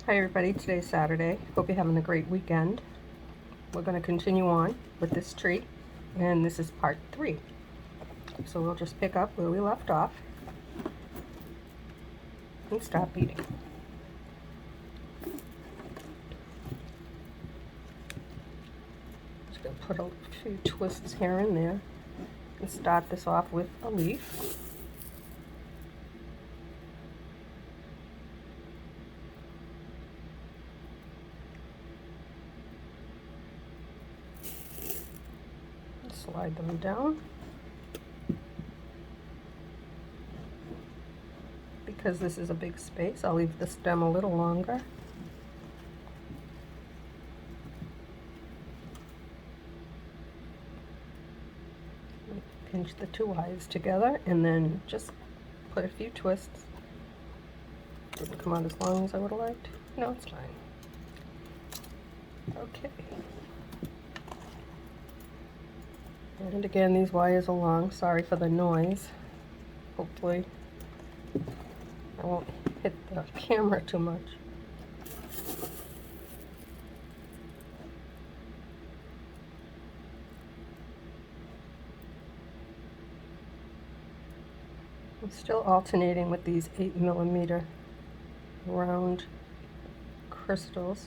Hi everybody, today's Saturday. Hope you're having a great weekend. We're going to continue on with this tree, and this is part 3. So we'll just pick up where we left off and start beading. Just going to put a few twists here and there and start this off with a leaf. Slide them down. Because this is a big space, I'll leave the stem a little longer. Pinch the two eyes together and then just put a few twists. Didn't come out as long as I would have liked. No, it's fine. Okay. And again, these wires are long. Sorry for the noise. Hopefully I won't hit the camera too much. I'm still alternating with these 8mm round crystals.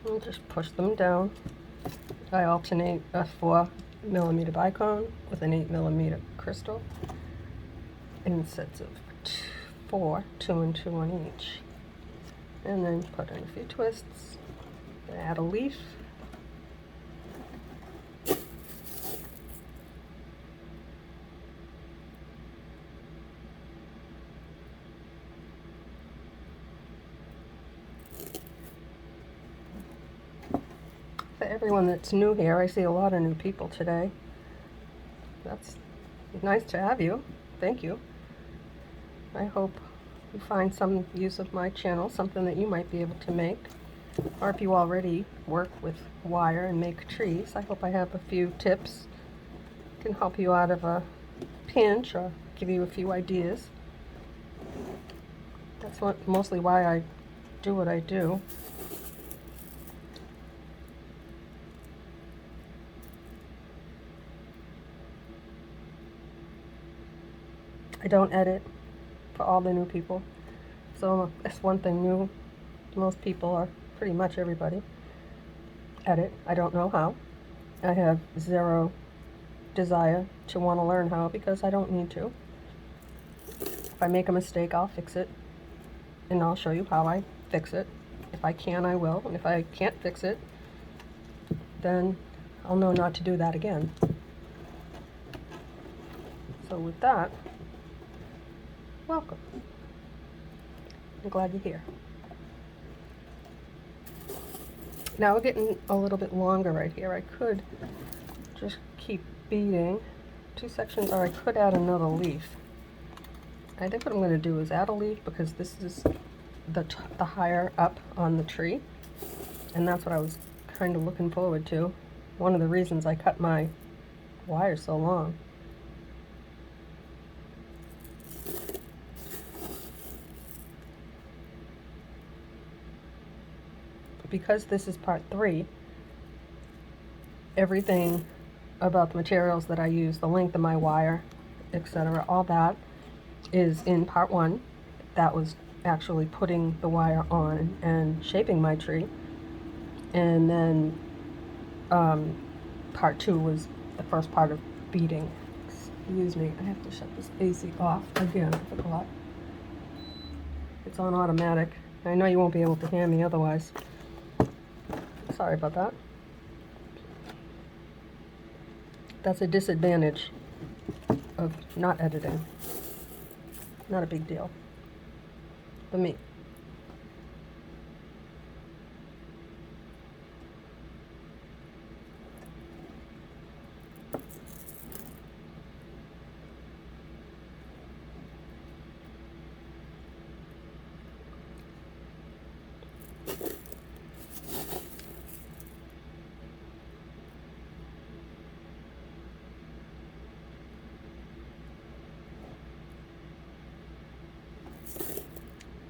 And just push them down. I alternate a 4mm bicone with an 8mm crystal in sets of 4, 2 and 2 on each. And then put in a few twists, add a leaf. For everyone that's new here, I see a lot of new people today. That's nice to have you. Thank you. I hope you find some use of my channel, something that you might be able to make. Or if you already work with wire and make trees, I hope I have a few tips. Can help you out of a pinch or give you a few ideas. That's mostly why I do what I do. I don't edit for all the new people. So that's one thing new. Most people, are pretty much everybody, edit. I don't know how. I have zero desire to want to learn how because I don't need to. If I make a mistake, I'll fix it. And I'll show you how I fix it. If I can, I will. And if I can't fix it, then I'll know not to do that again. So with that, welcome. I'm glad you're here. Now we're getting a little bit longer right here. I could just keep beading 2 sections, or I could add another leaf. I think what I'm going to do is add a leaf because this is the higher up on the tree, and that's what I was kind of looking forward to. One of the reasons I cut my wire so long. Because this is part 3, everything about the materials that I use, the length of my wire, etc., all that is in part 1. That was actually putting the wire on and shaping my tree. And then part 2 was the first part of beading. Excuse me, I have to shut this AC off again. I forgot. It's on automatic. I know you won't be able to hear me otherwise. Sorry about that. That's a disadvantage of not editing. Not a big deal for me.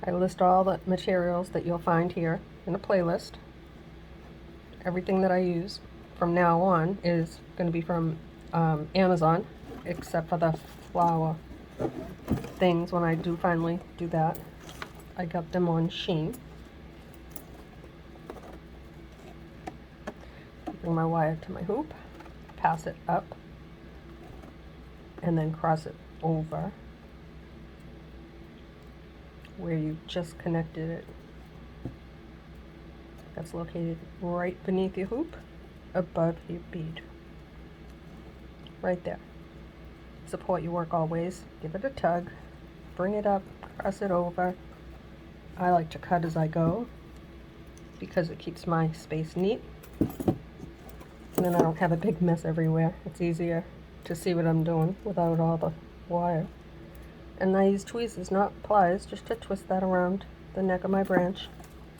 I list all the materials that you'll find here in a playlist. Everything that I use from now on is going to be from Amazon, except for the flower things. When I do finally do that, I got them on Shein. Bring my wire to my hoop, pass it up, and then cross it over where you just connected it. That's located right beneath your hoop, above your bead. Right there. Support your work always. Give it a tug, bring it up, cross it over. I like to cut as I go because it keeps my space neat. And then I don't have a big mess everywhere. It's easier to see what I'm doing without all the wire. And I use tweezers, not pliers, just to twist that around the neck of my branch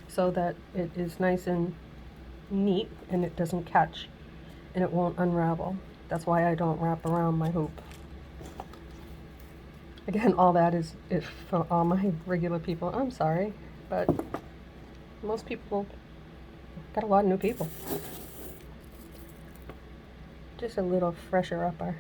so that it is nice and neat and it doesn't catch and it won't unravel. That's why I don't wrap around my hoop. Again, all that is for all my regular people. I'm sorry, but most people, got a lot of new people. Just a little fresher upper.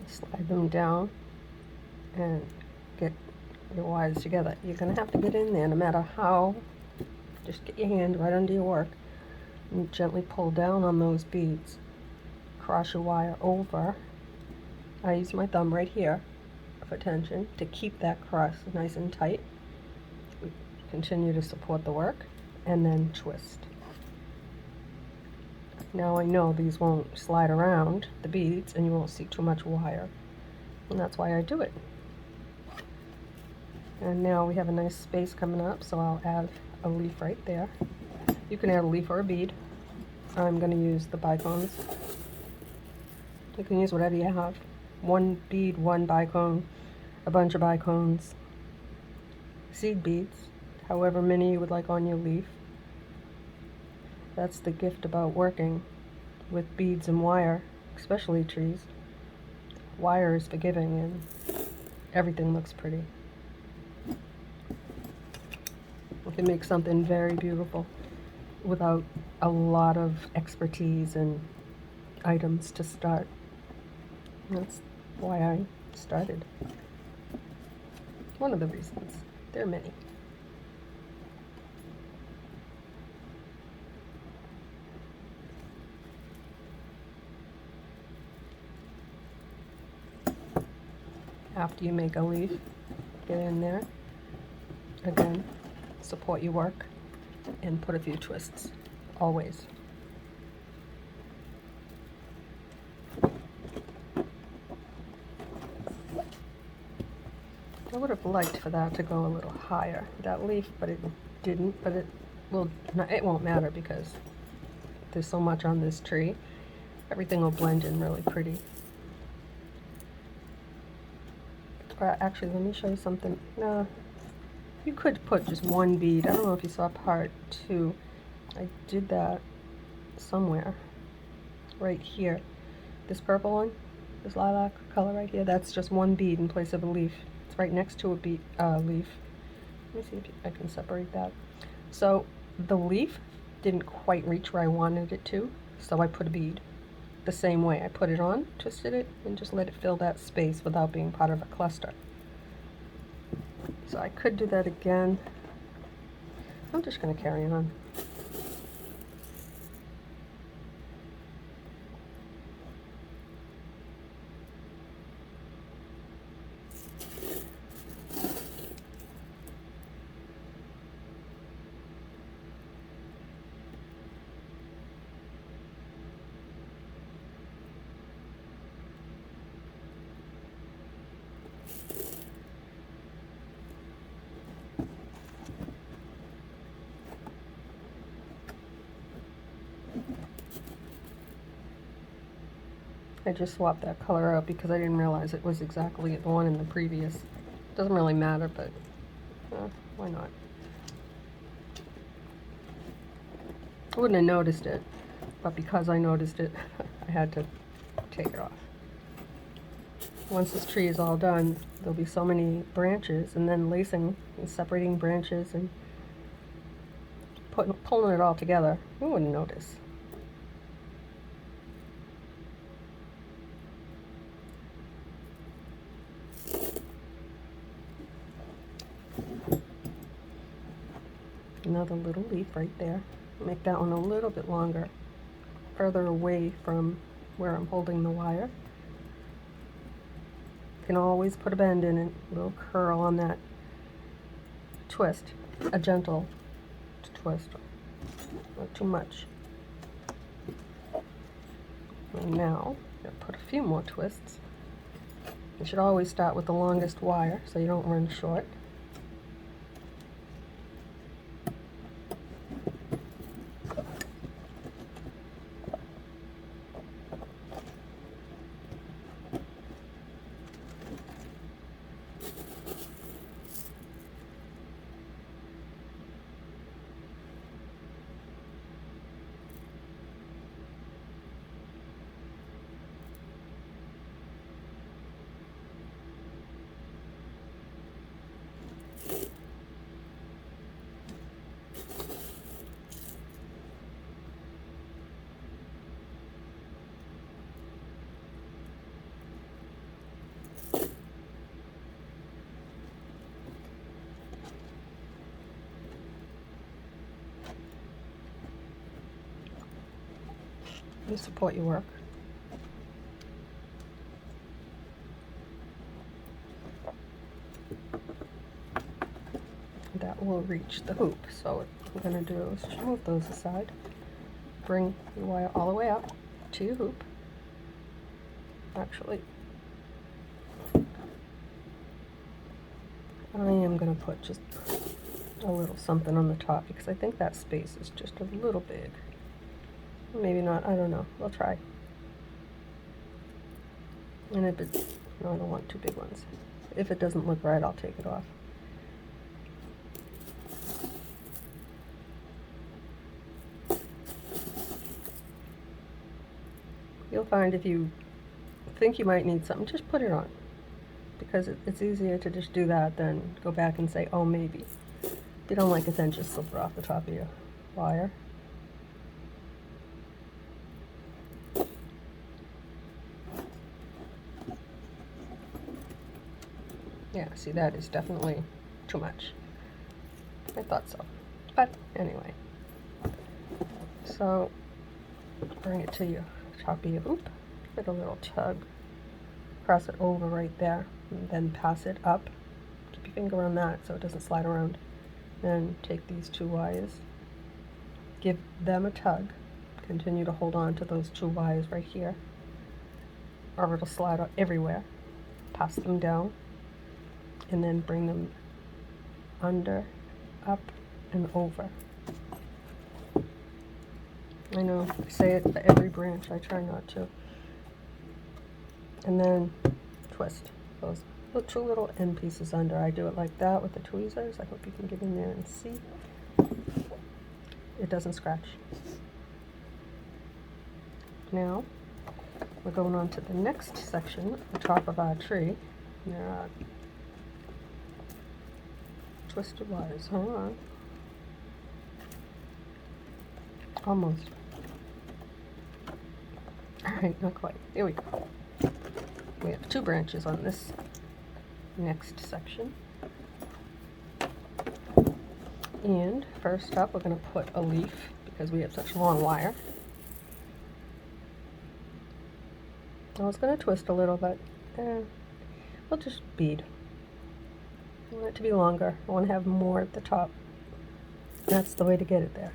Slide them down and get your wires together. You're going to have to get in there no matter how. Just get your hand right under your work and gently pull down on those beads. Cross your wire over. I use my thumb right here for tension to keep that cross nice and tight. Continue to support the work and then twist. Now I know these won't slide around the beads and you won't see too much wire, and that's why I do it. And now we have a nice space coming up, so I'll add a leaf right there. You can add a leaf or a bead. I'm going to use the bicones. You can use whatever you have. One bead, one bicone, a bunch of bicones, seed beads, however many you would like on your leaf. That's the gift about working with beads and wire, especially trees. Wire is forgiving and everything looks pretty. You can make something very beautiful without a lot of expertise and items to start. That's why I started. One of the reasons. There are many. After you make a leaf, get in there, again, support your work, and put a few twists, always. I would have liked for that to go a little higher, that leaf, but it didn't, but it won't matter because there's so much on this tree. Everything will blend in really pretty. Actually, let me show you something. No, you could put just one bead. I don't know if you saw part 2. I did that somewhere. Right here. This purple one, this lilac color right here, that's just one bead in place of a leaf. It's right next to a leaf. Let me see if I can separate that. So the leaf didn't quite reach where I wanted it to, so I put a bead. The same way, I put it on, twisted it, and just let it fill that space without being part of a cluster. So I could do that again. I'm just going to carry on. I just swapped that color out because I didn't realize it was exactly the one in the previous. Doesn't really matter, but why not? I wouldn't have noticed it, but because I noticed it, I had to take it off. Once this tree is all done, there'll be so many branches, and then lacing and separating branches and pulling it all together, you wouldn't notice. Another little leaf right there. Make that one a little bit longer, further away from where I'm holding the wire. You can always put a bend in it, a little curl on that twist, a gentle twist, not too much. And now, I'm going to put a few more twists. You should always start with the longest wire so you don't run short. You support your work. That will reach the hoop. So what we're going to do is just move those aside. Bring your wire all the way up to your hoop. Actually, I am going to put just a little something on the top because I think that space is just a little big. Maybe not, I don't know. We'll try. And if it's, no, I don't want two big ones. If it doesn't look right, I'll take it off. You'll find if you think you might need something, just put it on. Because it's easier to just do that than go back and say, oh, maybe. If you don't like it, then just slip it off the top of your wire. Yeah, see, that is definitely too much. I thought so. But anyway. So, bring it to your top of your hoop. Give it a little tug. Cross it over right there. And then pass it up. Keep your finger on that so it doesn't slide around. Then take these two wires. Give them a tug. Continue to hold on to those two wires right here. Or it'll slide out everywhere. Pass them down. And then bring them under, up, and over. I know, I say it for every branch, I try not to. And then twist those two little end pieces under. I do it like that with the tweezers. I hope you can get in there and see. It doesn't scratch. Now, we're going on to the next section, the top of our tree. There are twisted wires. Hold on. Almost. Alright, not quite. Here we go. We have two branches on this next section. And first up, we're going to put a leaf because we have such long wire. I was going to twist a little, but we'll just bead. I want it to be longer. I want to have more at the top. That's the way to get it there.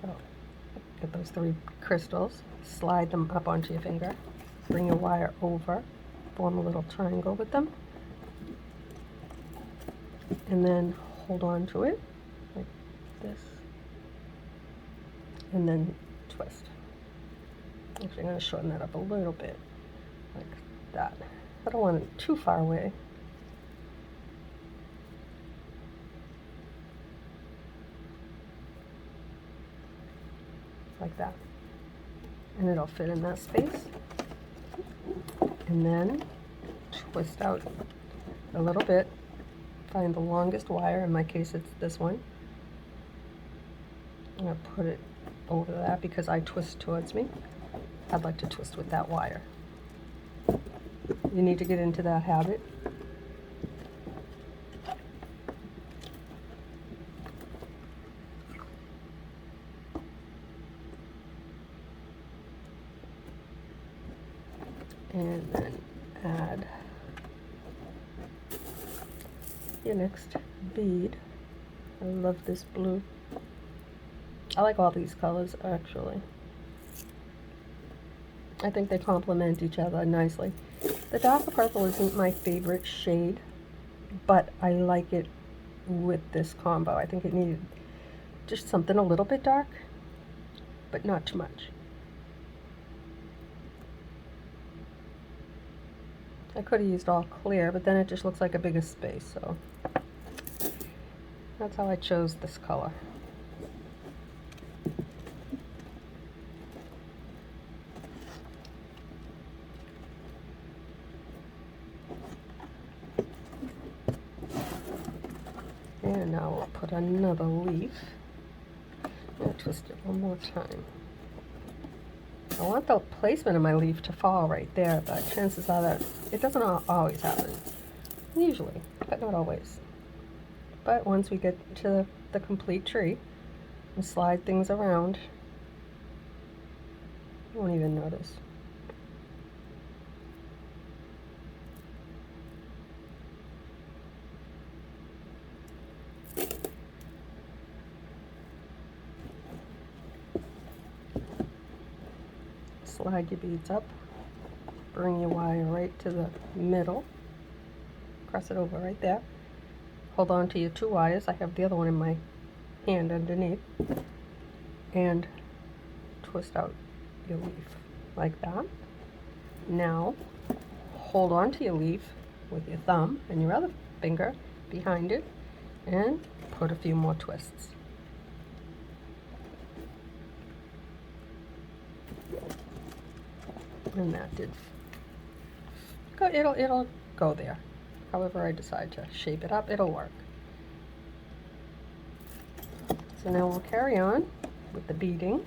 So, get those three crystals, slide them up onto your finger, bring your wire over, form a little triangle with them, and then hold on to it like this, and then twist. twist. Actually, I'm going to shorten that up a little bit, like that. I don't want it too far away. Like that. And it'll fit in that space. And then twist out a little bit. Find the longest wire. In my case, it's this one. I'm going to put it over that because I twist towards me. I'd like to twist with that wire. You need to get into that habit. And then add your next bead. I love this blue. I like all these colors actually. I think they complement each other nicely. The darker purple isn't my favorite shade, but I like it with this combo. I think it needed just something a little bit dark, but not too much. I could have used all clear, but then it just looks like a bigger space, so that's how I chose this color. And now we'll put another leaf. I'm going to twist it one more time. I want the placement of my leaf to fall right there, but chances are that it doesn't always happen. Usually, but not always. But once we get to the complete tree and slide things around, you won't even notice. Slide your beads up, bring your wire right to the middle, cross it over right there, hold on to your two wires, I have the other one in my hand underneath, and twist out your leaf like that. Now hold on to your leaf with your thumb and your other finger behind it and put a few more twists. And that did go, it'll go there. However I decide to shape it up, it'll work. So now we'll carry on with the beading.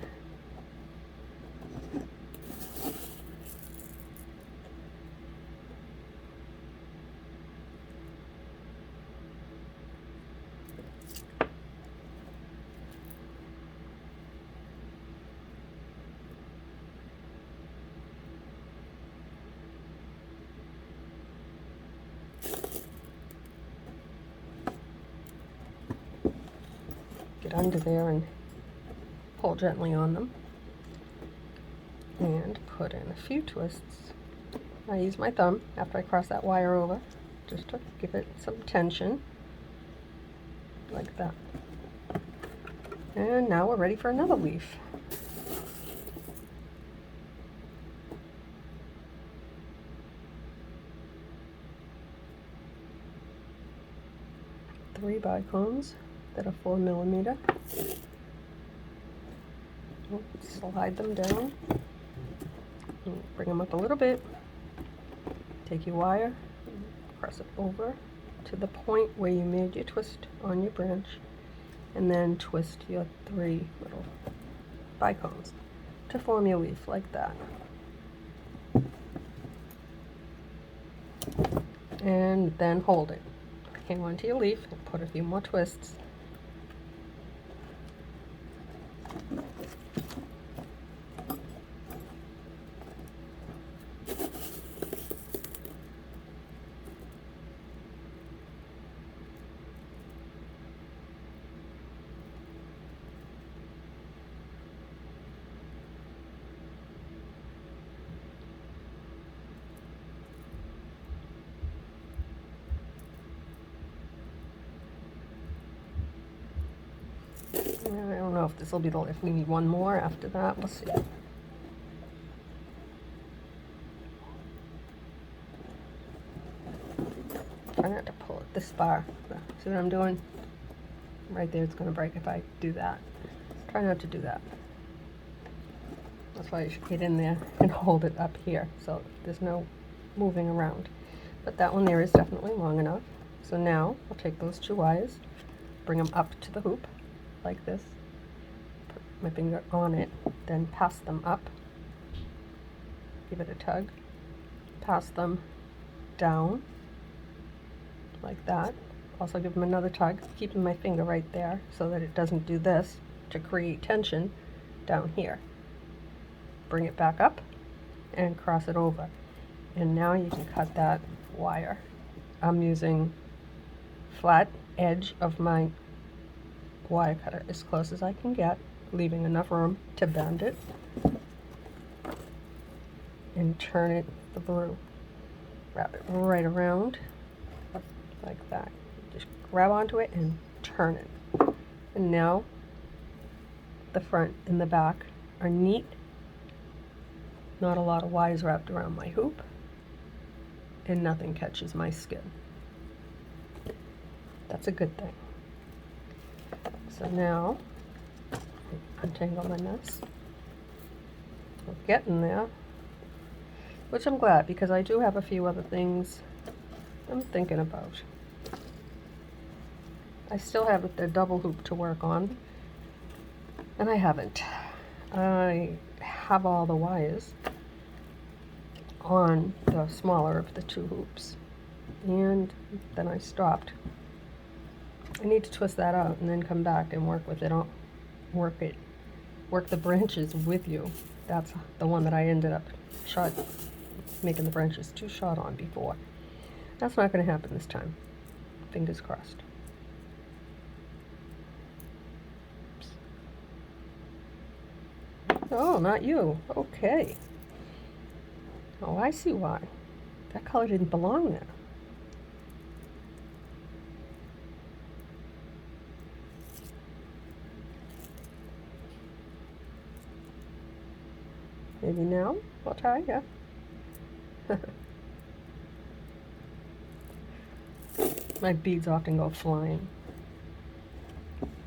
Get under there and pull gently on them and put in a few twists. I use my thumb after I cross that wire over just to give it some tension like that. And now we're ready for another leaf. Three bicones that are 4 millimeter. Slide them down, bring them up a little bit, take your wire, press it over to the point where you made your twist on your branch, and then twist your 3 little bicones to form your leaf like that. And then hold it. Hang on to your leaf and put a few more twists. I don't know if this will be if we need one more after that. We'll see. Try not to pull it this far. See what I'm doing? Right there, it's going to break if I do that. Try not to do that. That's why you should get in there and hold it up here so there's no moving around. But that one there is definitely long enough. So now I'll take those 2 wires, bring them up to the hoop like this, put my finger on it, then pass them up, give it a tug, pass them down like that. Also give them another tug, keeping my finger right there so that it doesn't do this to create tension down here. Bring it back up and cross it over. And now you can cut that wire. I'm using flat edge of my wire cutter as close as I can get, leaving enough room to bend it and turn it through. Wrap it right around like that. Just grab onto it and turn it. And now the front and the back are neat. Not a lot of wires wrapped around my hoop, and nothing catches my skin. That's a good thing. So now, untangle my mess. We're getting there, which I'm glad, because I do have a few other things I'm thinking about. I still have the double hoop to work on, and I haven't. I have all the wires on the smaller of the 2 hoops, and then I stopped. I need to twist that out and then come back and work with it on, work the branches with you. That's the one that I ended up making the branches too short on before. That's not going to happen this time. Fingers crossed. Oh, not you. Okay. Oh, I see why. That color didn't belong there. Maybe now? I'll try, yeah. My beads often go flying,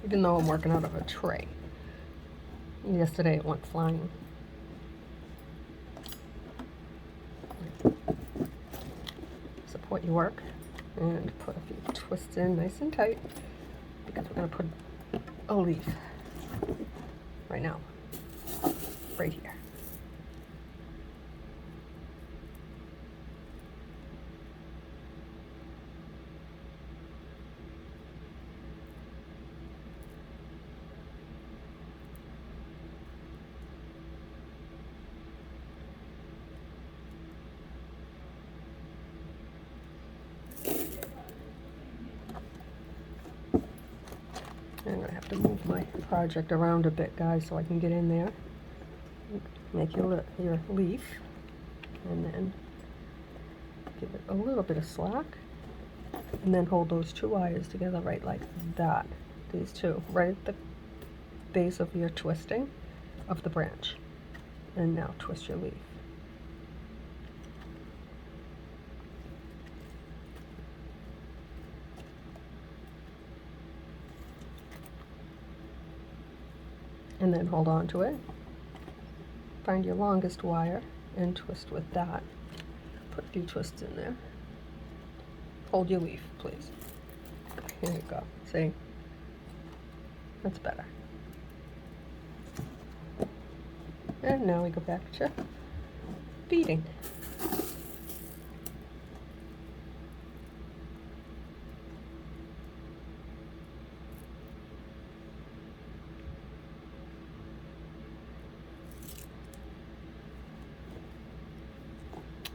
even though I'm working out of a tray. Yesterday it went flying. Support your work and put a few twists in nice and tight, because we're going to put a leaf right now, right here. I'm going to have to move my project around a bit, guys, so I can get in there. Make your leaf, and then give it a little bit of slack, and then hold those 2 wires together right like that. These 2, right at the base of your twisting of the branch. And now twist your leaf. And then hold on to it. Find your longest wire and twist with that. Put a few twists in there. Hold your leaf, please. Here you go. See? That's better. And now we go back to beading.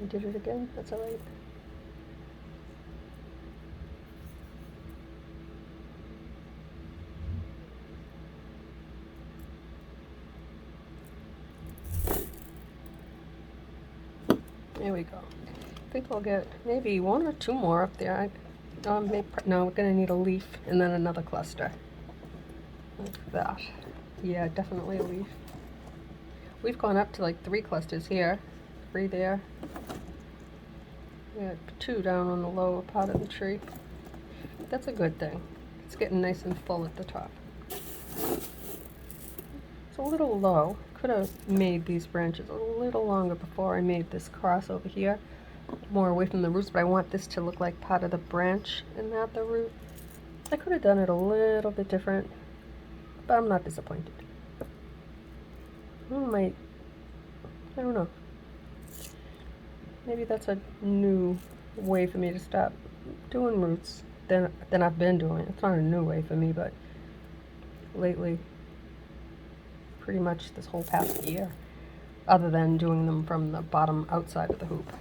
I did it again, that's all right. There we go. I think I'll get maybe 1 or 2 more up there. No, we're going to need a leaf and then another cluster. Like that. Yeah, definitely a leaf. We've gone up to like 3 clusters here, 3 there. Yeah, 2 down on the lower part of the tree. That's a good thing. It's getting nice and full at the top. It's a little low. Could have made these branches a little longer before I made this cross over here, more away from the roots, but I want this to look like part of the branch and not the root. I could have done it a little bit different, but I'm not disappointed. I don't know. Maybe that's a new way for me to stop doing roots than I've been doing. It's not a new way for me, but lately, pretty much this whole past year, other than doing them from the bottom outside of the hoop,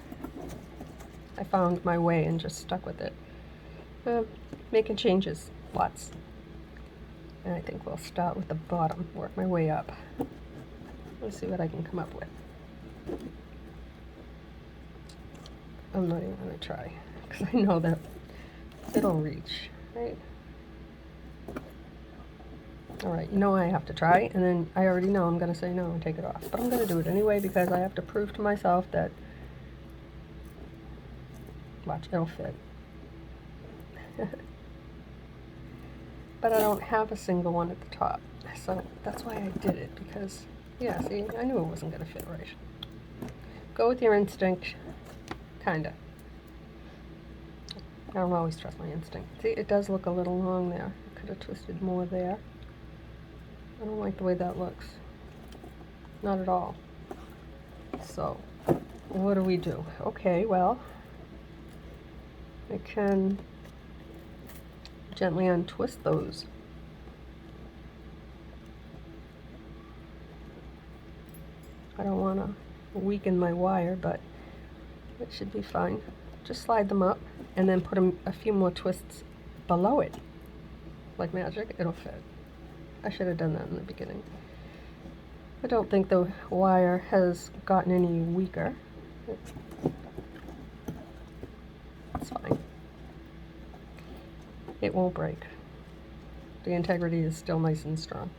I found my way and just stuck with it. Making changes, lots. And I think we'll start with the bottom, work my way up. Let's see what I can come up with. I'm not even going to try, because I know that it'll reach, right? Alright, you know I have to try, and then I already know I'm going to say no and take it off. But I'm going to do it anyway, because I have to prove to myself that, watch, it'll fit. But I don't have a single one at the top, so that's why I did it, because, yeah, see, I knew it wasn't going to fit right. Go with your instinct, kinda. I don't always trust my instinct. See, it does look a little long there. I could have twisted more there. I don't like the way that looks. Not at all. So, what do we do? Okay, well, I can gently untwist those. I don't want to weaken my wire, but it should be fine. Just slide them up and then put a few more twists below it. Like magic, it'll fit. I should have done that in the beginning. I don't think the wire has gotten any weaker. It's fine. It won't break. The integrity is still nice and strong.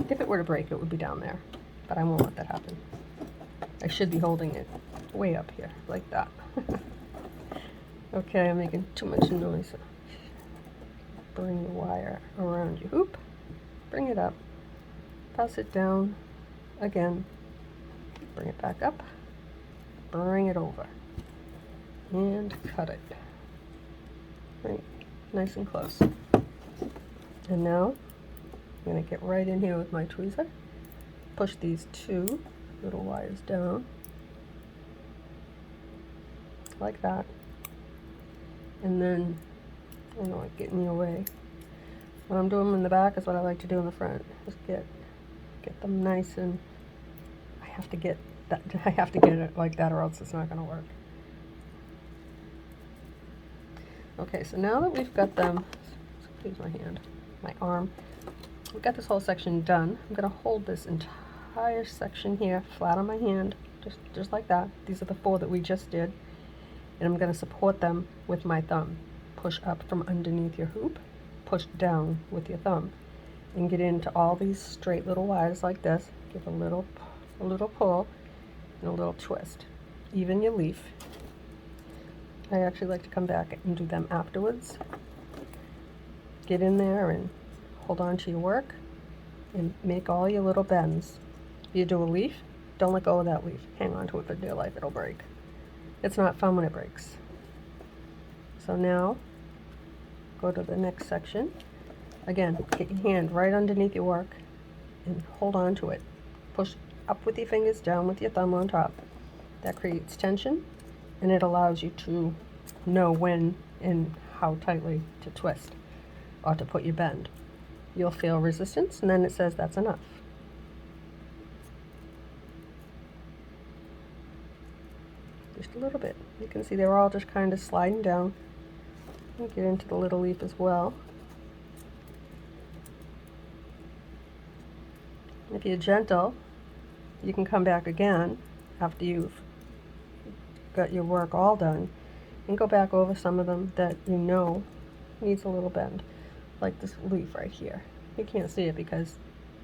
If it were to break, it would be down there, but I won't let that happen. I should be holding it way up here, like that. Okay, I'm making too much noise. Bring the wire around your hoop, bring it up, pass it down again, bring it back up, bring it over, and cut it. Right, nice and close. And now I'm going to get right in here with my tweezer, push these 2 little wires down, like that, and then, I don't like getting in your way. What I'm doing in the back is what I like to do in the front. Just get them nice, and I have to get it like that, or else it's not going to work. Okay, so now that we've got them, excuse my hand, my arm, we've got this whole section done. I'm going to hold this entire section here flat on my hand, just like that. These are the 4 that we just did, and I'm going to support them with my thumb. Push up from underneath your hoop, push down with your thumb, and get into all these straight little wires like this. Give a little pull and a little twist. Even your leaf. I actually like to come back and do them afterwards. Get in there and hold on to your work and make all your little bends. If you do a leaf, don't let go of that leaf. Hang on to it for dear life, it'll break. It's not fun when it breaks. So now, go to the next section. Again, get your hand right underneath your work and hold on to it. Push up with your fingers, down with your thumb on top. That creates tension, and it allows you to know when and how tightly to twist or to put your bend. You'll feel resistance, and then it says that's enough. Just a little bit. You can see they're all just kind of sliding down. I'll get into the little leaf as well. If you're gentle, you can come back again after you've got your work all done and go back over some of them that you know needs a little bend. like this leaf right here. You can't see it because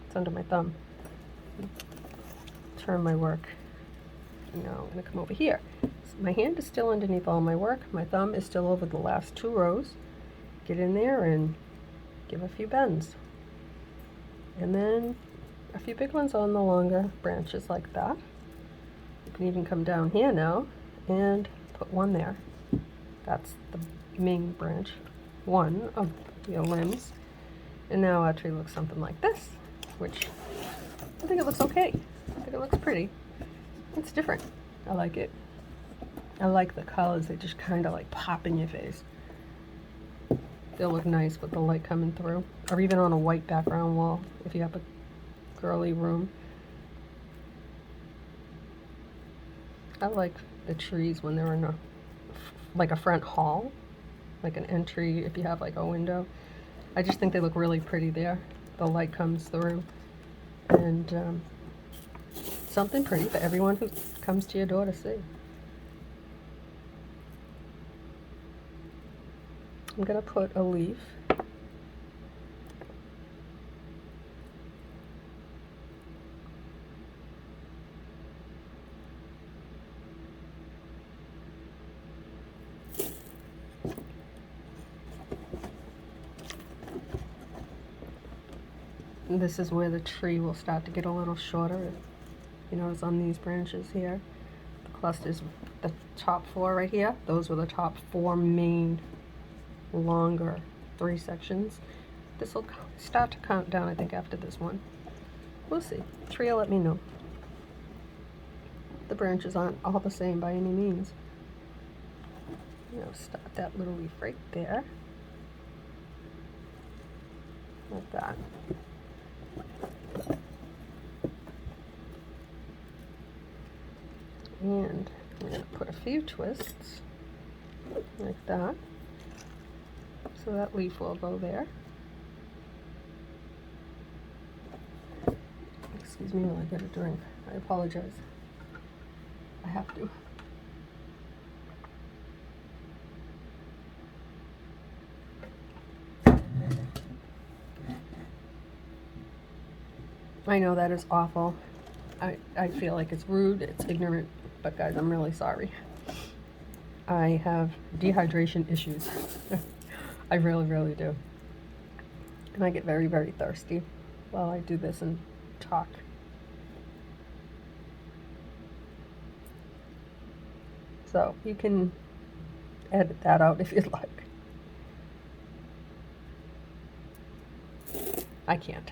it's under my thumb. Turn my work. Now I'm going to come over here. My hand is still underneath all my work. My thumb is still over the last 2 rows. Get in there and give a few bends. And then a few big ones on the longer branches like that. You can even come down here now and put one there. That's the main branch, one of your limbs. And now our tree looks something like this, which I think it looks okay. I think it looks pretty. It's different. I like it. I like the colors. They just kind of like pop in your face. They'll look nice with the light coming through, or even on a white background wall if you have a girly room. I like the trees when they're in a, like a front hall, like an entry if you have like a window. I just think they look really pretty there. The light comes through, and something pretty for everyone who comes to your door to see. I'm going to put a leaf. And this is where the tree will start to get a little shorter. You notice on these branches here, the clusters, the top 4 right here, those were the top 4 main longer 3 sections. This will start to count down, I think, after this one. We'll see. The tree will let me know. The branches aren't all the same by any means. Start that little leaf right there. Like that. And I'm going to put a few twists like that. So that leaf will go there. Excuse me while I get a drink. I apologize. I have to. I know that is awful. I feel like it's rude, it's ignorant, but guys, I'm really sorry. I have dehydration issues. I really, really do. And I get very, very thirsty while I do this and talk. So you can edit that out if you'd like. I can't.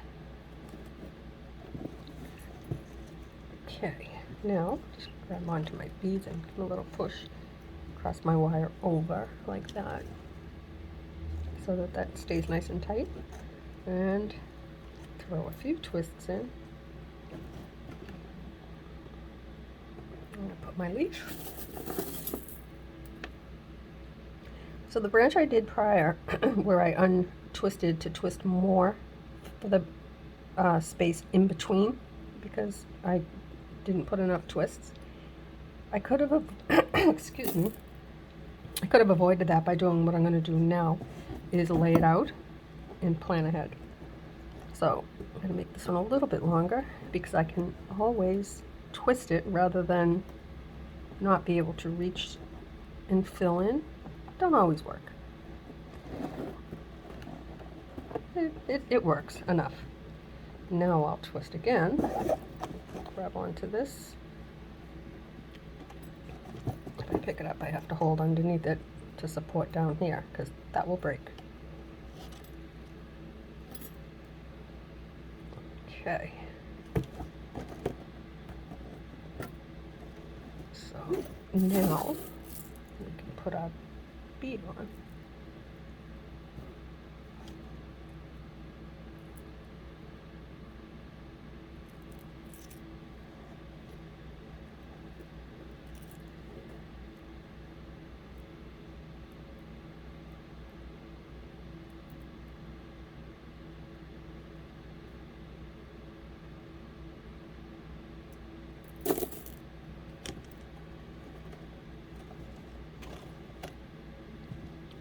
Okay, now just grab onto my beads and give a little push across my wire over like that, so that that stays nice and tight, and throw a few twists in. I'm going to put my leaf. So the branch I did prior where I untwisted to twist more for the space in between, because I didn't put enough twists. I could have, excuse me, I could have avoided that by doing what I'm going to do now, is lay it out and plan ahead. So I'm going to make this one a little bit longer because I can always twist it rather than not be able to reach and fill in. Don't always work. It works enough. Now I'll twist again. Grab onto this. If I pick it up, I have to hold underneath it to support down here, because that will break. Okay. So now we can put our bead on.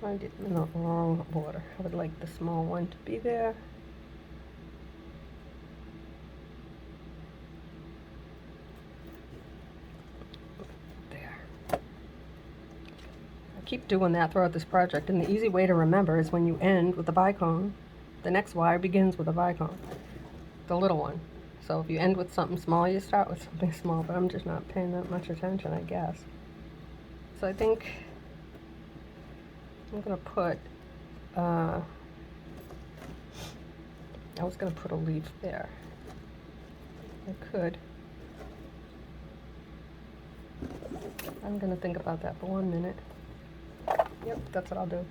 I did in the wrong order. I would like the small one to be there. There. I keep doing that throughout this project, and the easy way to remember is when you end with a bicone, the next wire begins with a bicone, the little one. So if you end with something small, you start with something small, but I'm just not paying that much attention, I guess. So I think I'm going to put, I was going to put a leaf there. I could. I'm going to think about that for 1 minute. Yep, that's what I'll do.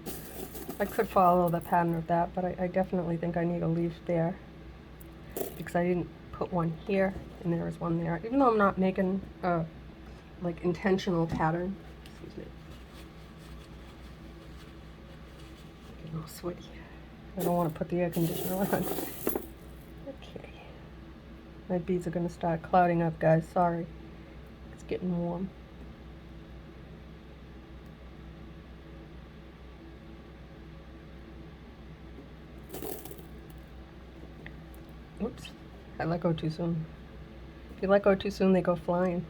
I could follow the pattern of that, but I definitely think I need a leaf there, because I didn't put one here and there is one there, even though I'm not making a like intentional pattern. Excuse me. Getting all sweaty. I don't want to put the air conditioner on. Okay. My beads are going to start clouding up, guys. Sorry. It's getting warm. Oops. I let go too soon. If you let go too soon, they go flying.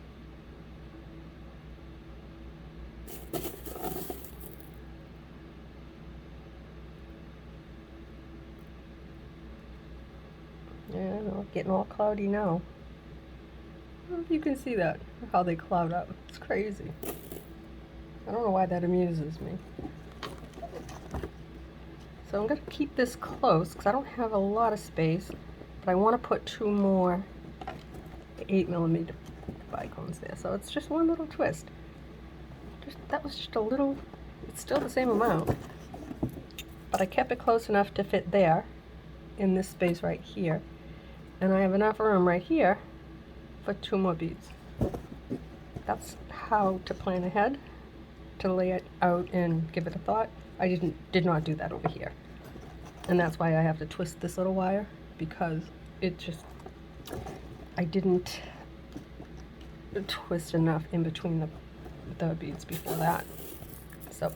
Yeah, I know, getting all cloudy now. I don't know if you can see that, how they cloud up. It's crazy. I don't know why that amuses me. So I'm going to keep this close because I don't have a lot of space, but I want to put 2 more 8mm bicones there. So it's just one little twist. That was just a little, it's still the same amount, but I kept it close enough to fit there in this space right here. And I have enough room right here for 2 more beads. That's how to plan ahead, to lay it out and give it a thought. I did not do that over here. And that's why I have to twist this little wire, because it just, I didn't twist enough in between the beads before that. So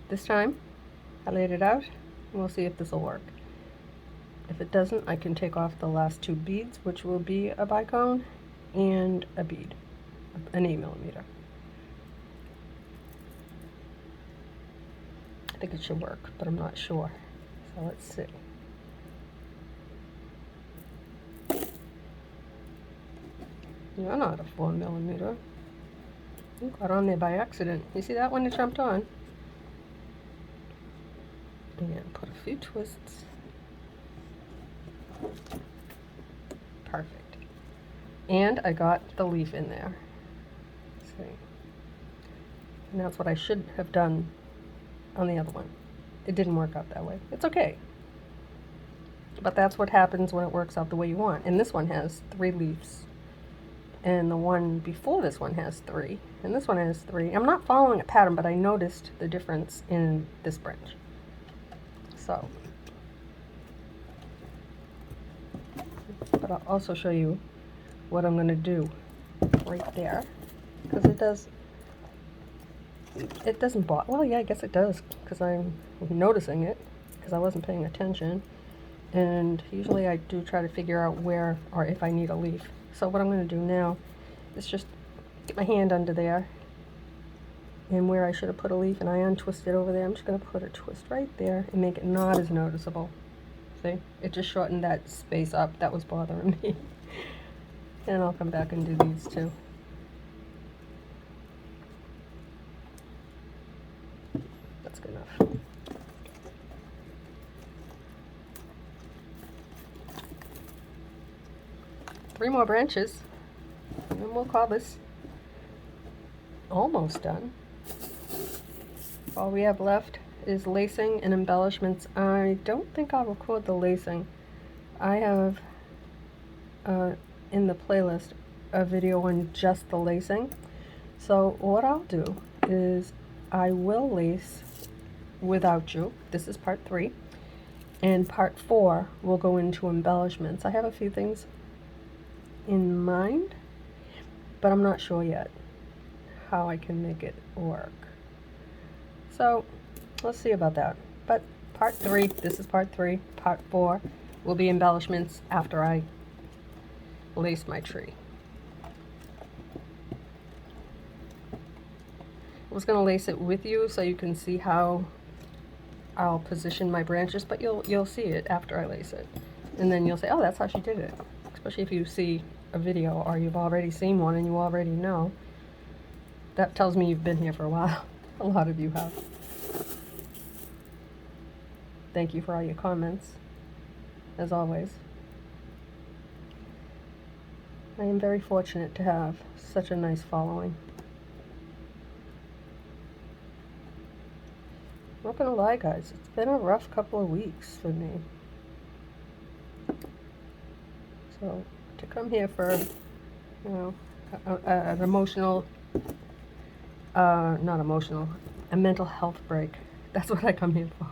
this time I laid it out and we'll see if this will work. If it doesn't, I can take off the last 2 beads, which will be a bicone and a bead, an 8mm. I think it should work, but I'm not sure. So let's see. You're not a 4mm. You got on there by accident. You see that when it jumped on? And put a few twists. Perfect. And I got the leaf in there. Let's see. And that's what I should have done on the other one. It didn't work out that way. It's okay. But that's what happens when it works out the way you want. And this one has 3 leaves. And the one before this one has 3. And this one has 3. I'm not following a pattern, but I noticed the difference in this branch. So, but I'll also show you what I'm going to do right there, because it doesn't bother, well, yeah, I guess it does, because I'm noticing it, because I wasn't paying attention, and usually I do try to figure out where or if I need a leaf. So what I'm going to do now is just get my hand under there, and where I should have put a leaf and I untwist it over there, I'm just going to put a twist right there and make it not as noticeable. See? It just shortened that space up. That was bothering me. And I'll come back and do these too. That's good enough. Three more branches, and then we'll call this almost done. All we have left is lacing and embellishments. I don't think I'll record the lacing. I have in the playlist a video on just the lacing. So what I'll do is I will lace without you. This is part 3. And part 4 will go into embellishments. I have a few things in mind, but I'm not sure yet how I can make it work. So Let's see about that. But part 3, this is part 3. Part 4 will be embellishments after I lace my tree. I was going to lace it with you so you can see how I'll position my branches, but you'll see it after I lace it. And then you'll say, oh, that's how she did it. Especially if you see a video or you've already seen one and you already know. That tells me you've been here for a while. A lot of you have. Thank you for all your comments, as always. I am very fortunate to have such a nice following. I'm not gonna lie, guys, it's been a rough couple of weeks for me. So to come here for, you know, an emotional, not emotional, a mental health break. That's what I come here for.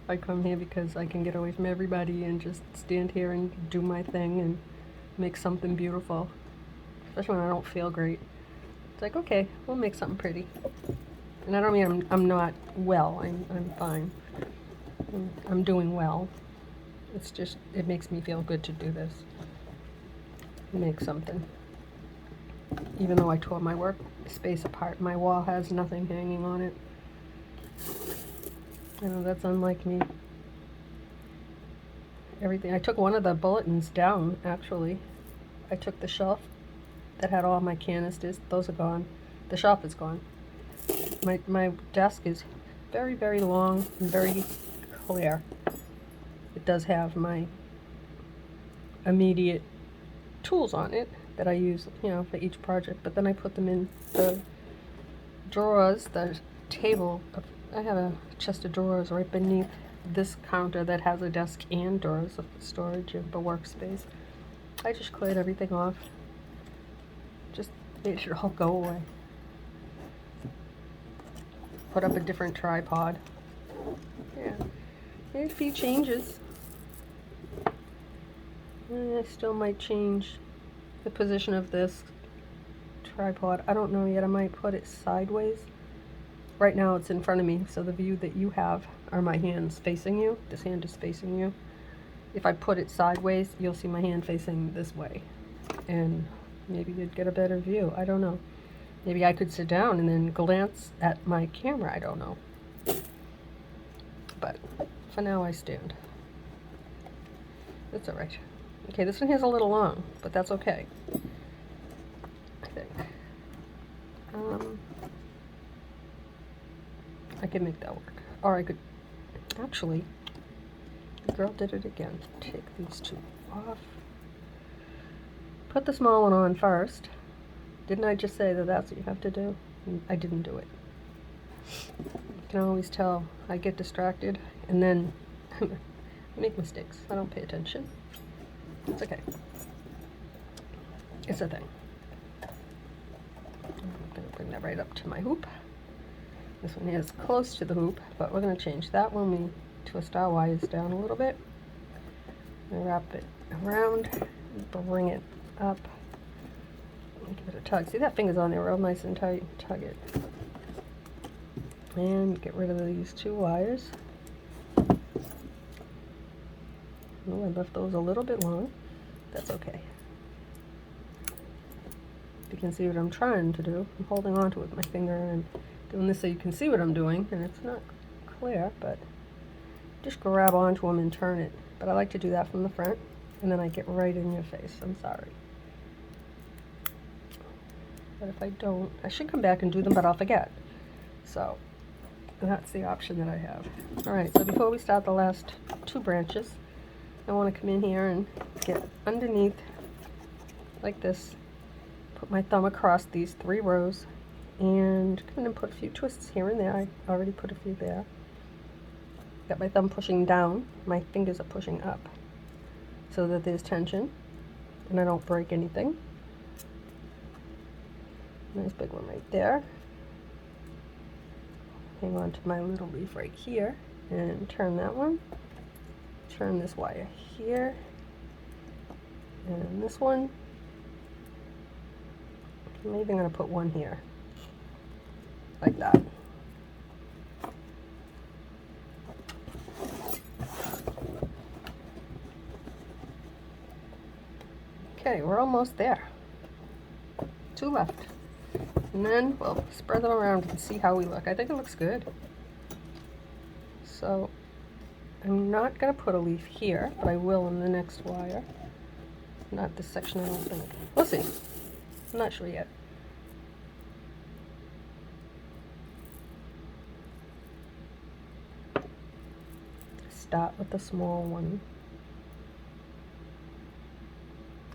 I come here because I can get away from everybody and just stand here and do my thing and make something beautiful. Especially when I don't feel great. It's like, okay, we'll make something pretty. And I don't mean I'm not well. I'm fine. I'm doing well. It's just, it makes me feel good to do this. Make something. Even though I tore my workspace apart, my wall has nothing hanging on it. I know that's unlike me. Everything. I took one of the bulletins down, actually. I took the shelf that had all my canisters. Those are gone. The shelf is gone. My desk is very, very long and very clear. It does have my immediate tools on it that I use, you know, for each project, but then I put them in the drawers, the table. I have a chest of drawers right beneath this counter that has a desk and drawers of storage and for workspace. I just cleared everything off. Just made it all go away. Put up a different tripod. Yeah, made a few changes. I still might change the position of this tripod. I don't know yet. I might put it sideways. Right now it's in front of me, so the view that you have are my hands facing you. This hand is facing you. If I put it sideways, you'll see my hand facing this way. And maybe you'd get a better view. I don't know. Maybe I could sit down and then glance at my camera. I don't know. But for now I stand. That's all right. Okay, this one here's a little long, but that's okay. I think. I can make that work. Or I could, actually, the girl did it again. Take these two off. Put the small one on first. Didn't I just say that that's what you have to do? I didn't do it. You can always tell I get distracted and then make mistakes. I don't pay attention. It's okay. It's a thing. I'm going to bring that right up to my hoop. This one is close to the hoop, but we're going to change that when we twist our wires down a little bit. And wrap it around, bring it up, and give it a tug. See, that finger's on there real nice and tight. Tug it. And get rid of these two wires. Oh, I left those a little bit long. That's okay. You can see what I'm trying to do. I'm holding on to it with my finger and doing this so you can see what I'm doing, and it's not clear, but just grab onto them and turn it. But I like to do that from the front, and then I get right in your face. I'm sorry. But if I don't, I should come back and do them, but I'll forget. So that's the option that I have. All right, so before we start the last two branches, I want to come in here and get underneath like this, put my thumb across these 3 rows, and come in and put a few twists here and there. I already put a few there. Got my thumb pushing down, my fingers are pushing up so that there's tension and I don't break anything. Nice big one right there. Hang on to my little leaf right here and turn that one. Turn this wire here and this one. I'm even going to put one here like that. we're almost there. 2 left. And then we'll spread them around and see how we look. I think it looks good. So I'm not going to put a leaf here, but I will in the next wire. Not this section, I don't think. We'll see. I'm not sure yet. Start with the small one.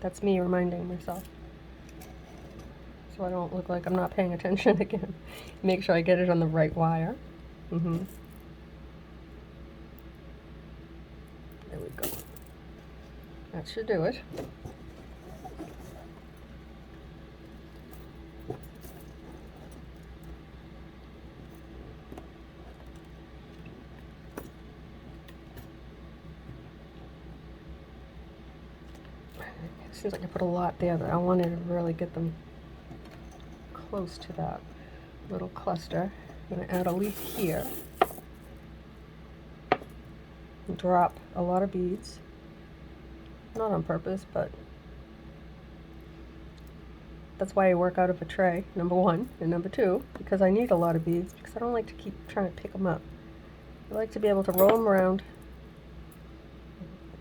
That's me reminding myself, so I don't look like I'm not paying attention again. Make sure I get it on the right wire. There we go. That should do it. Seems like I put a lot there, but I wanted to really get them close to that little cluster. I'm going to add a leaf here. And drop a lot of beads. Not on purpose, but that's why I work out of a tray, number 1. And number 2, because I need a lot of beads, because I don't like to keep trying to pick them up. I like to be able to roll them around.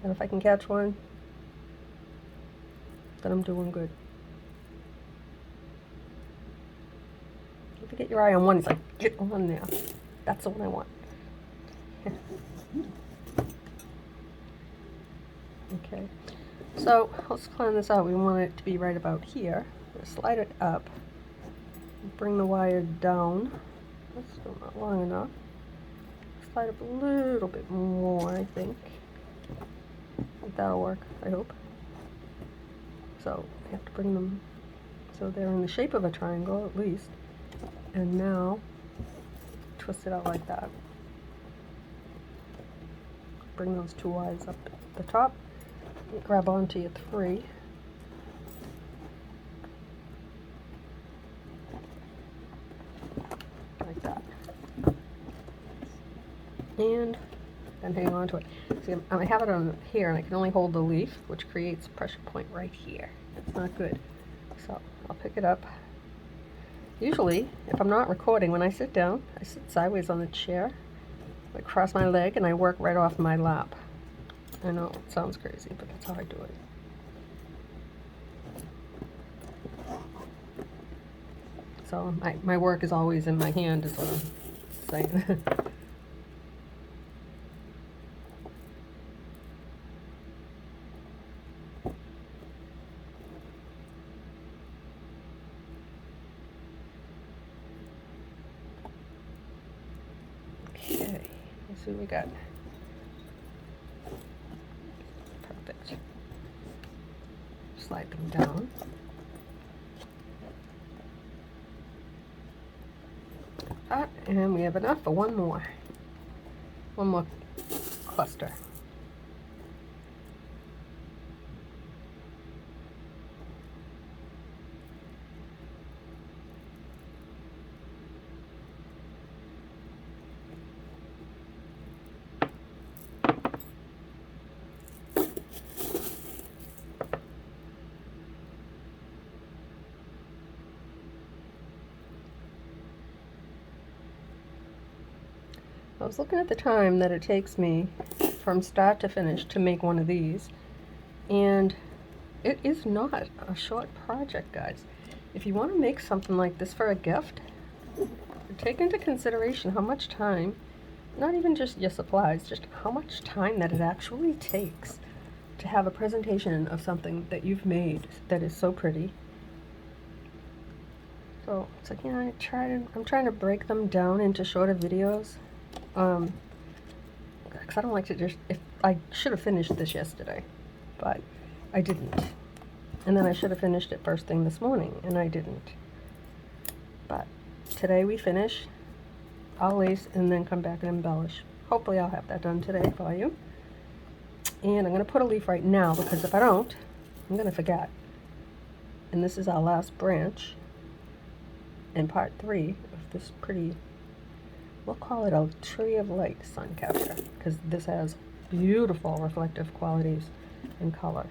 And if I can catch one, then I'm doing good. If you get your eye on one, it's like, get on there. That's the one I want. Okay, so let's plan this out. We want it to be right about here. We'll slide it up. Bring the wire down. That's still not long enough. Slide up a little bit more, I think. That'll work, I hope. So I have to bring them so they're in the shape of a triangle at least. And now twist it out like that. Bring those 2 wires up at the top. Grab onto your 3. Like that. And then hang on to it. See, I have it on here and I can only hold the leaf, which creates a pressure point right here. It's not good. So I'll pick it up. Usually, if I'm not recording, when I sit down, I sit sideways on the chair, I cross my leg, and I work right off my lap. I know it sounds crazy, but that's how I do it. So my work is always in my hand, is what I'm saying. Okay, let's see what we got. Perfect. Slide them down. And we have enough for one more cluster. I was looking at the time that it takes me from start to finish to make one of these, and it is not a short project, guys. If you want to make something like this for a gift, take into consideration how much time, not even just your supplies, just how much time that it actually takes to have a presentation of something that you've made that is so pretty. So it's like, you know, I'm trying to break them down into shorter videos. Because I don't like to just, I should have finished this yesterday, but I didn't. And then I should have finished it first thing this morning, and I didn't. But today we finish, I'll lace and then come back and embellish. Hopefully I'll have that done today for you. And I'm going to put a leaf right now, because if I don't, I'm going to forget. And this is our last branch in part 3 of this pretty, we'll call it a tree of light sun capture, because this has beautiful reflective qualities and color.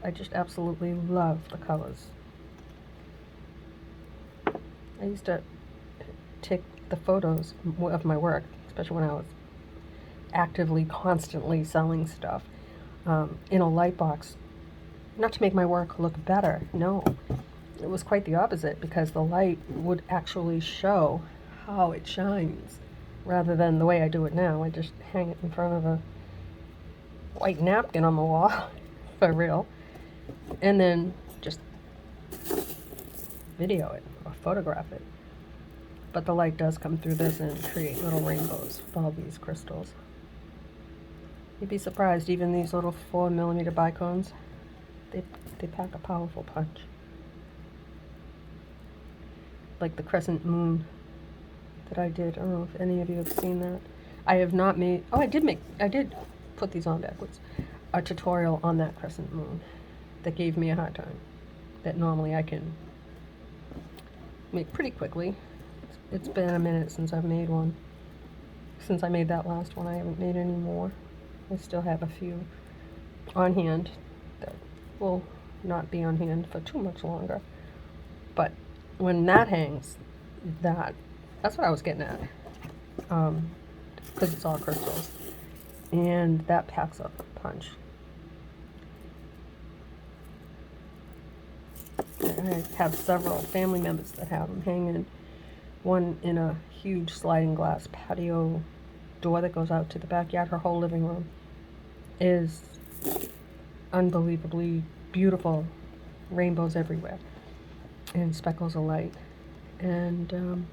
I just absolutely love the colors. I used to take the photos of my work, especially when I was actively, constantly selling stuff, in a light box, not to make my work look better, no. It was quite the opposite, because the light would actually show how it shines, rather than the way I do it now. I just hang it in front of a white napkin on the wall, for real, and then just video it or photograph it. But the light does come through this and create little rainbows with all these crystals. You'd be surprised, even these little 4mm bicones, they pack a powerful punch. Like the crescent moon that I did. I don't know if any of you have seen that. I have not made, oh, I did put these on backwards, a tutorial on that crescent moon that gave me a hard time, that normally I can make pretty quickly. It's been a minute since I've made one. Since I made that last one, I haven't made any more. I still have a few on hand that will not be on hand for too much longer. But when that hangs, that's what I was getting at, because it's all crystals, and that packs up a punch. I have several family members that have them hanging, one in a huge sliding glass patio door that goes out to the backyard. Her whole living room is unbelievably beautiful, rainbows everywhere, and speckles of light. And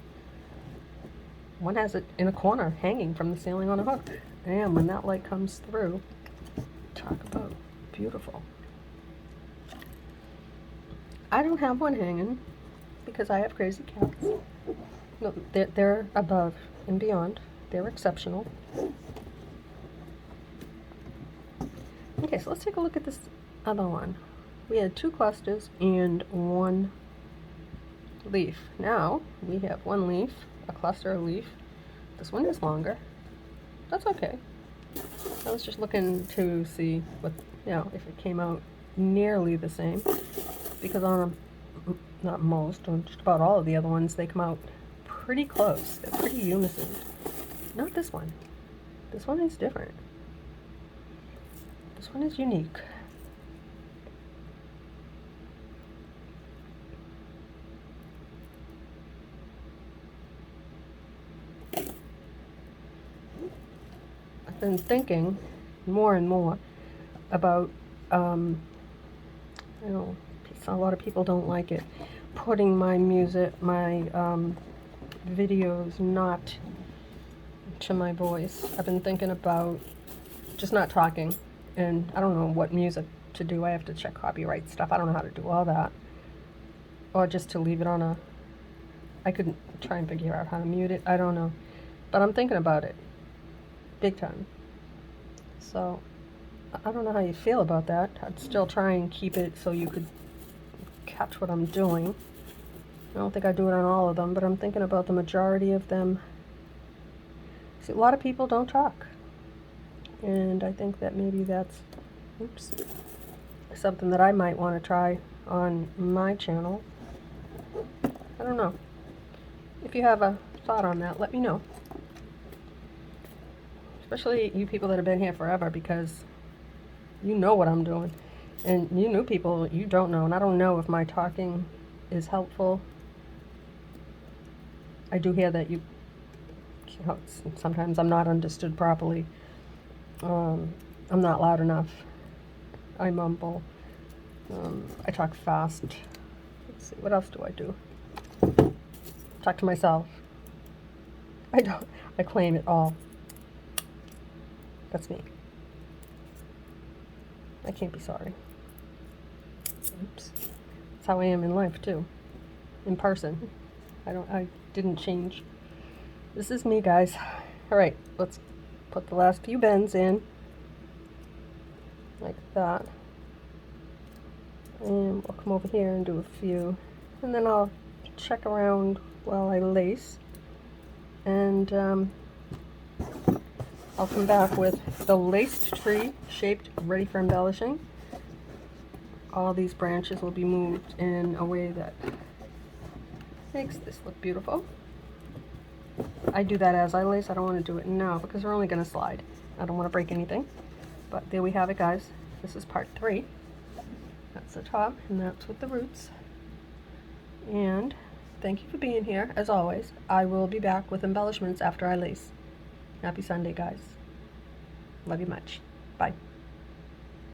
one has it in a corner, hanging from the ceiling on a hook. And when that light comes through, talk about beautiful. I don't have one hanging because I have crazy cats. No, they're above and beyond. They're exceptional. Okay, so let's take a look at this other one. We had 2 clusters and 1 leaf. Now we have 1 leaf, a cluster, a leaf. This one is longer. That's okay. I was just looking to see what, if it came out nearly the same, because on not most, on just about all of the other ones, they come out pretty close. They're pretty unison. Not this one. This one is different. This one is unique. I've been thinking more and more about, a lot of people don't like it, putting my music, my videos not to my voice. I've been thinking about just not talking, and I don't know what music to do. I have to check copyright stuff. I don't know how to do all that. Or just to leave it on I could try and figure out how to mute it. I don't know. But I'm thinking about it. Big time. So, I don't know how you feel about that. I'd still try and keep it so you could catch what I'm doing. I don't think I do it on all of them, but I'm thinking about the majority of them. See, a lot of people don't talk. And I think that maybe that's, something that I might want to try on my channel. I don't know. If you have a thought on that, let me know. Especially you people that have been here forever, because you know what I'm doing. And you new people, you don't know. And I don't know if my talking is helpful. I do hear that sometimes I'm not understood properly. I'm not loud enough. I mumble. I talk fast. Let's see, what else do I do? Talk to myself. I claim it all. That's me. I can't be sorry. Oops. That's how I am in life too. In person. I didn't change. This is me, guys. Alright, let's put the last few bends in. Like that. And we'll come over here and do a few. And then I'll check around while I lace. And I'll come back with the laced tree shaped, ready for embellishing. all these branches will be moved in a way that makes this look beautiful. I do that as I lace. I don't want to do it now because we're only going to slide. I don't want to break anything. But there we have it, guys. This is part 3. That's the top, and that's with the roots. And thank you for being here. As always, I will be back with embellishments after I lace. Happy Sunday, guys. Love you much. Bye.